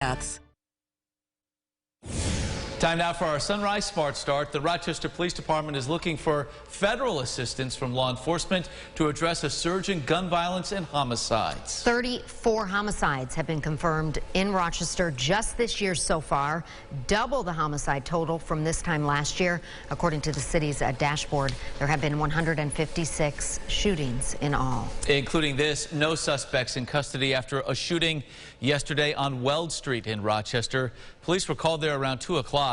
deaths. Time now for our Sunrise Smart Start. The Rochester Police Department is looking for federal assistance from law enforcement to address a surge in gun violence and homicides. 34 homicides have been confirmed in Rochester just this year so far, double the homicide total from this time last year. According to the city's dashboard, there have been 156 shootings in all. Including this, no suspects in custody after a shooting yesterday on Weld Street in Rochester. Police were called there around 2 o'clock.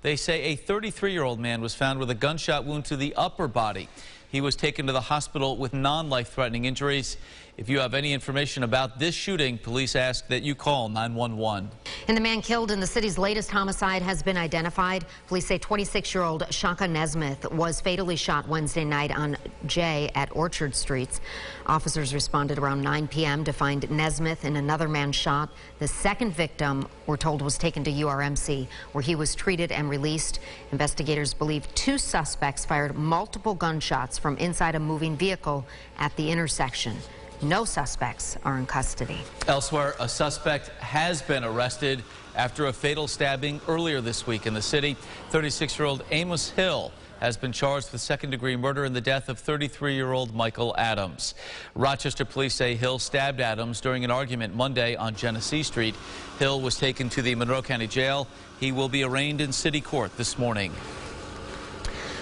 They say a 33-year-old man was found with a gunshot wound to the upper body. He was taken to the hospital with non-life-threatening injuries. If you have any information about this shooting, police ask that you call 911. And the man killed in the city's latest homicide has been identified. Police say 26-year-old Shaka Nesmith was fatally shot Wednesday night on J at Orchard Streets. Officers responded around 9 p.m. to find Nesmith and another man shot. The second victim, we're told, was taken to URMC, where he was treated and released. Investigators believe two suspects fired multiple gunshots from inside a moving vehicle at the intersection. No suspects are in custody. Elsewhere, a suspect has been arrested after a fatal stabbing earlier this week in the city. 36-year-old Amos Hill has been charged with second-degree murder in the death of 33-year-old Michael Adams. Rochester police say Hill stabbed Adams during an argument Monday on Genesee Street. Hill was taken to the Monroe County Jail. He will be arraigned in city court this morning.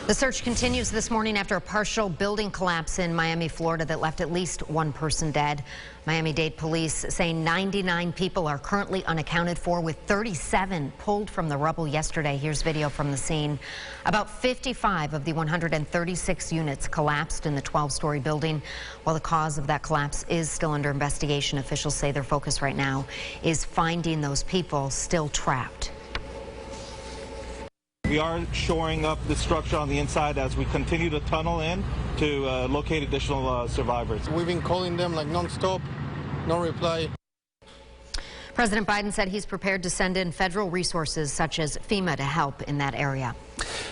The search continues this morning after a partial building collapse in Miami, Florida that left at least one person dead. Miami-Dade police say 99 people are currently unaccounted for, with 37 pulled from the rubble yesterday. Here's video from the scene. About 55 of the 136 units collapsed in the 12-story building. While the cause of that collapse is still under investigation, officials say their focus right now is finding those people still trapped. We are shoring up the structure on the inside as we continue to tunnel in to locate additional survivors. We've been calling them like non-stop, no reply. President Biden said he's prepared to send in federal resources such as FEMA to help in that area.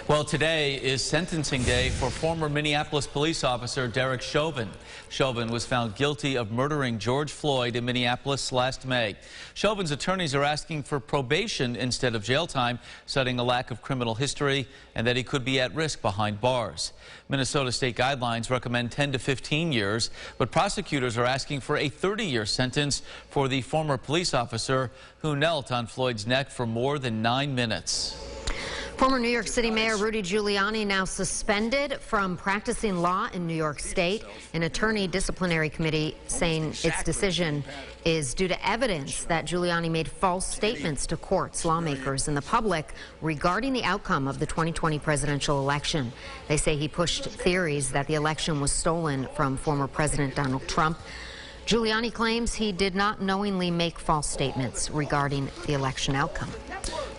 Well, today is sentencing day for former Minneapolis police officer Derek Chauvin. Chauvin was found guilty of murdering George Floyd in Minneapolis last May. Chauvin's attorneys are asking for probation instead of jail time, citing a lack of criminal history and that he could be at risk behind bars. Minnesota state guidelines recommend 10 to 15 years, but prosecutors are asking for a 30-year sentence for the former police officer who knelt on Floyd's neck for more than 9 minutes. Former New York City Mayor Rudy Giuliani now suspended from practicing law in New York State. An attorney disciplinary committee saying its decision is due to evidence that Giuliani made false statements to courts, lawmakers, and the public regarding the outcome of the 2020 presidential election. They say he pushed theories that the election was stolen from former President Donald Trump. Giuliani claims he did not knowingly make false statements regarding the election outcome.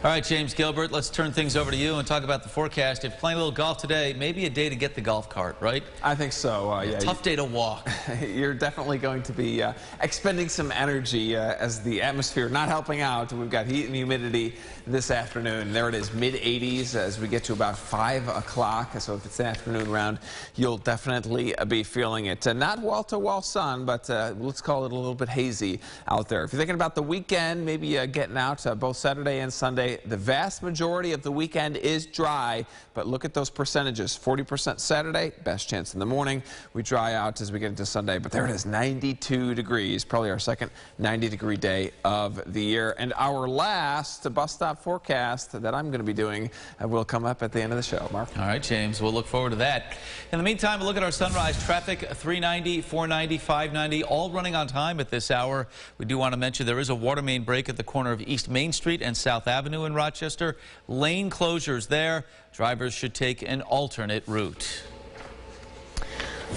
All right, James Gilbert, let's turn things over to you and talk about the forecast. If you're playing a little golf today, maybe a day to get the golf cart, right? I think so. Yeah, tough day to walk. You're definitely going to be expending some energy as the atmosphere not helping out. We've got heat and humidity this afternoon. There it is, mid-80s as we get to about 5 o'clock. So if it's the afternoon round, you'll definitely be feeling it. Not wall-to-wall sun, but let's call it a little bit hazy out there. If you're thinking about the weekend, maybe getting out both Saturday and Sunday, the vast majority of the weekend is dry, but look at those percentages. 40% Saturday, best chance in the morning. We dry out as we get into Sunday, but there it is, 92 degrees, probably our second 90-degree day of the year. And our last bus stop forecast that I'm going to be doing will come up at the end of the show. Mark? All right, James, we'll look forward to that. In the meantime, we'll look at our sunrise traffic. 390, 490, 590, all running on time at this hour. We do want to mention there is a water main break at the corner of East Main Street and South Avenue in Rochester. Lane closures there. Drivers should take an alternate route.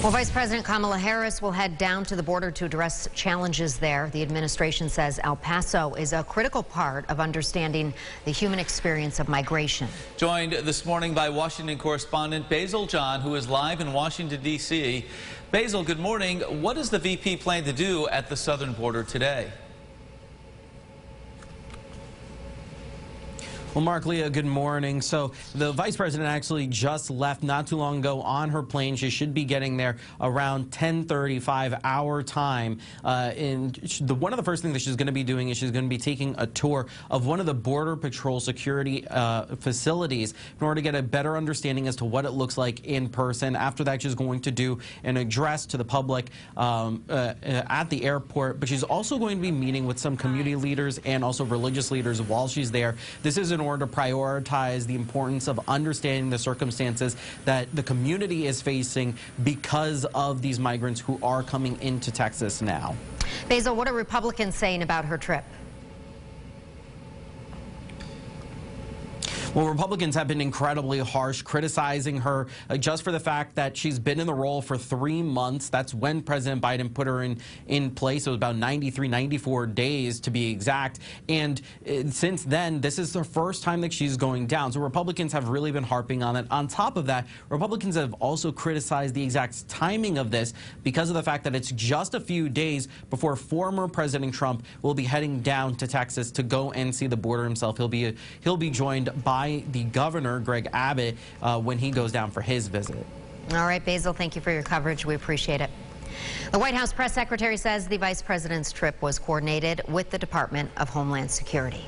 Well, Vice President Kamala Harris will head down to the border to address challenges there. The administration says El Paso is a critical part of understanding the human experience of migration. Joined this morning by Washington correspondent Basil John, who is live in Washington, D.C. Basil, good morning. What does the VP plan to do at the southern border today? Well, Mark, Leah, good morning. So the vice president actually just left not too long ago on her plane. She should be getting there around 10:35 our time. One of the first things that she's going to be doing is she's going to be taking a tour of one of the Border Patrol security facilities in order to get a better understanding as to what it looks like in person. After that, she's going to do an address to the public at the airport, but she's also going to be meeting with some community leaders and also religious leaders while she's there. This is in order to prioritize the importance of understanding the circumstances that the community is facing because of these migrants who are coming into Texas now. Basil, what are Republicans saying about her trip? Well, Republicans have been incredibly harsh, criticizing her just for the fact that she's been in the role for 3 months. That's when President Biden put her in place. It was about 93, 94 days to be exact. And since then, this is the first time that she's going down. So Republicans have really been harping on it. On top of that, Republicans have also criticized the exact timing of this because of the fact that it's just a few days before former President Trump will be heading down to Texas to go and see the border himself. He'll be joined by the governor, Greg Abbott, when he goes down for his visit. All right, Basil, thank you for your coverage. We appreciate it. The White House press secretary says the vice president's trip was coordinated with the Department of Homeland Security.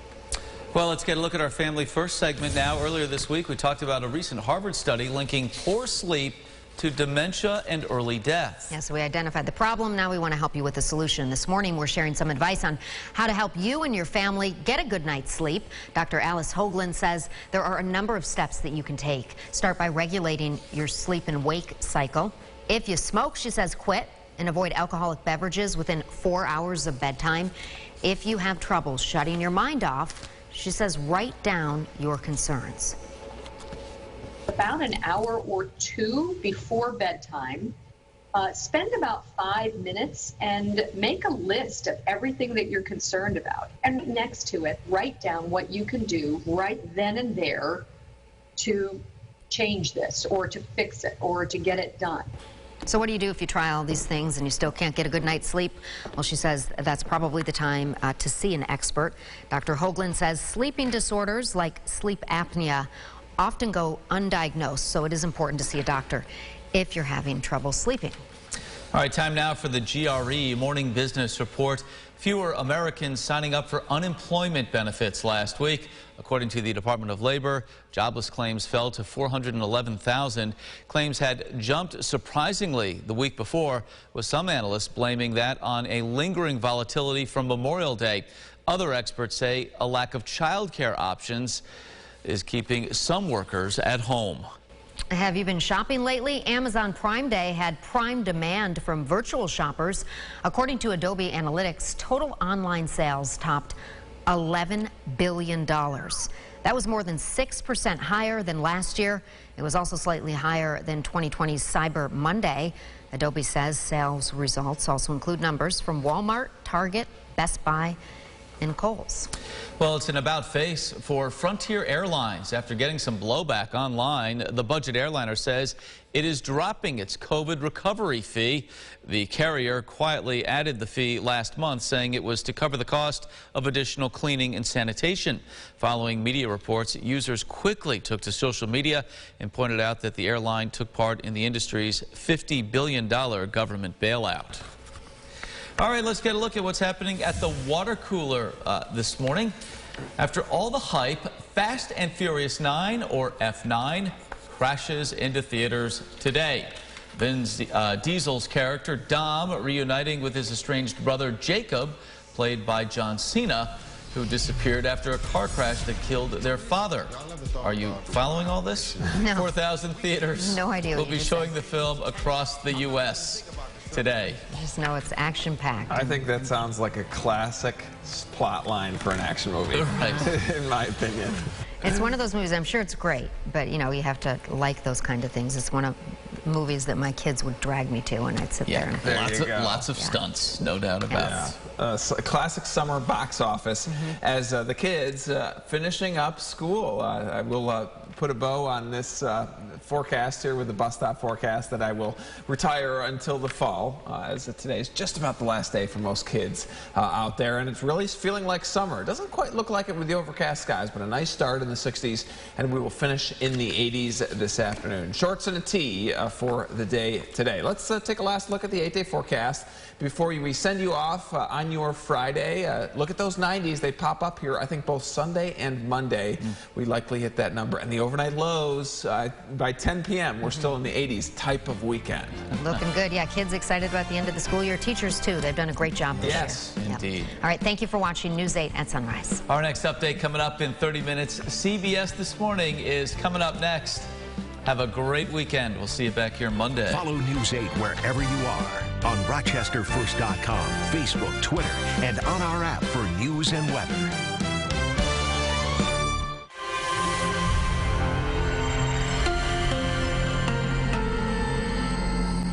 Well, let's get a look at our Family First segment now. Earlier this week, we talked about a recent Harvard study linking poor sleep to dementia and early death. Yeah, so we identified the problem. Now we want to help you with the solution. This morning, we're sharing some advice on how to help you and your family get a good night's sleep. Dr. Alice Hoagland says there are a number of steps that you can take. Start by regulating your sleep and wake cycle. If you smoke, she says, quit and avoid alcoholic beverages within 4 hours of bedtime. If you have trouble shutting your mind off, she says, write down your concerns. About an hour or two before bedtime, spend about 5 minutes and make a list of everything that you're concerned about. And next to it, write down what you can do right then and there to change this or to fix it or to get it done. So what do you do if you try all these things and you still can't get a good night's sleep? Well, she says that's probably the time to see an expert. Dr. Hoagland says sleeping disorders like sleep apnea often go undiagnosed, so it is important to see a doctor if you're having trouble sleeping. All right, time now for the GRE Morning Business Report. Fewer Americans signing up for unemployment benefits last week. According to the Department of Labor, jobless claims fell to 411,000. Claims had jumped surprisingly the week before, with some analysts blaming that on a lingering volatility from Memorial Day. Other experts say a lack of child care options is keeping some workers at home. Have you been shopping lately? Amazon Prime Day had prime demand from virtual shoppers. According to Adobe Analytics, total online sales topped $11 billion. That was more than 6% higher than last year. It was also slightly higher than 2020's Cyber Monday. Adobe says sales results also include numbers from Walmart, Target, Best Buy, and Kohl's. Well, it's an about face for Frontier Airlines. After getting some blowback online, the budget airliner says it is dropping its COVID recovery fee. The carrier quietly added the fee last month, saying it was to cover the cost of additional cleaning and sanitation. Following media reports, users quickly took to social media and pointed out that the airline took part in the industry's $50 billion government bailout. All right, let's get a look at what's happening at the water cooler this morning. After all the hype, Fast and Furious 9, or F9, crashes into theaters today. Vin Diesel's character, Dom, reuniting with his estranged brother, Jacob, played by John Cena, who disappeared after a car crash that killed their father. Are you following all this? No. 4,000 theaters. No idea what will be showing the film across the U.S. today. Just know it's action-packed. I think that sounds like a classic plot line for an action movie, right. In my opinion. It's one of those movies, I'm sure it's great, but you know, you have to like those kind of things. It's one of movies that my kids would drag me to, and I'd sit there and lots of stunts, no doubt about it. So classic summer box office as the kids finishing up school. I will put put a bow on this forecast here with the bus stop forecast that I will retire until the fall, as today is just about the last day for most kids out there, and it's really feeling like summer. It doesn't quite look like it with the overcast skies, but a nice start in the 60s, and we will finish in the 80s this afternoon. Shorts and a tee for the day today. Let's take a last look at the 8-day forecast before we send you off on your Friday. Look at those 90s. They pop up here, I think, both Sunday and Monday. We likely hit that number. And the overnight lows, by 10 p.m., we're still in the 80s type of weekend. Looking good. Yeah, kids excited about the end of the school year. Teachers, too. They've done a great job this year. Yes, indeed. Yep. All right, thank you for watching News 8 at Sunrise. Our next update coming up in 30 minutes. CBS This Morning is coming up next. Have a great weekend. We'll see you back here Monday. Follow News 8 wherever you are on RochesterFirst.com, Facebook, Twitter, and on our app for news and weather.